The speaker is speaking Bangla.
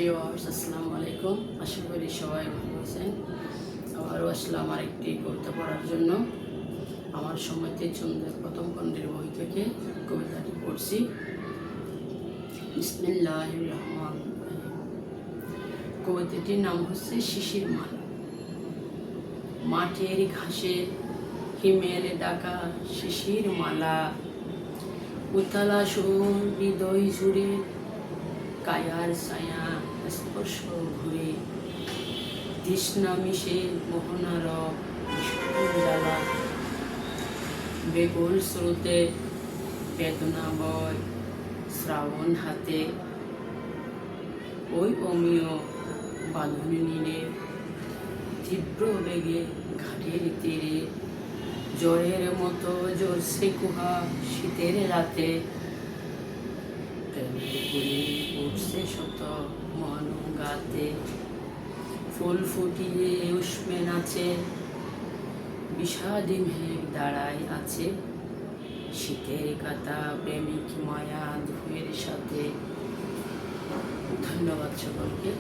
ভিউয়ার্স, আসসালামু আলাইকুম। আশা করি সবাই ভালো আছেন। আবারও আসলাম আরেকটি কবিতা পড়ার জন্য। আমার সময়তে চন্দ্রের প্রথম খণ্ডের বই থেকে কবিতাটি পড়ছি। বিসমিল্লাহির রহমানির রহিম। কবিতাটির নাম হচ্ছে শিশির মালা। মাঠের ঘাসে হিমের ডাকা শিশির মালা, উতলা সুর হৃদয় জুড়ে কায়ার ছায়া স্পর্শ ঘুরে, তৃষ্ণা মিশে মোহনার ভীষণ জ্বালা, বেকুল স্রোতে বেদনা বয় শ্রাবণ হাতে, ওই অমীয় বাঁধন নীড়ে তীব্র বেগে ঘাটের তীরে, জ্বরের মতো জ্বরছে কুহা শীতের রাতে, উঠছে শত মন গাতে, ফুল ফুটিয়ে উষ্মে নাচে, বিষাদী মেঘ দাঁড়ায় আছে, শীতের কাতা প্রেমিক মায়া ধুয়ের সাথে। ধন্যবাদ সকলকে।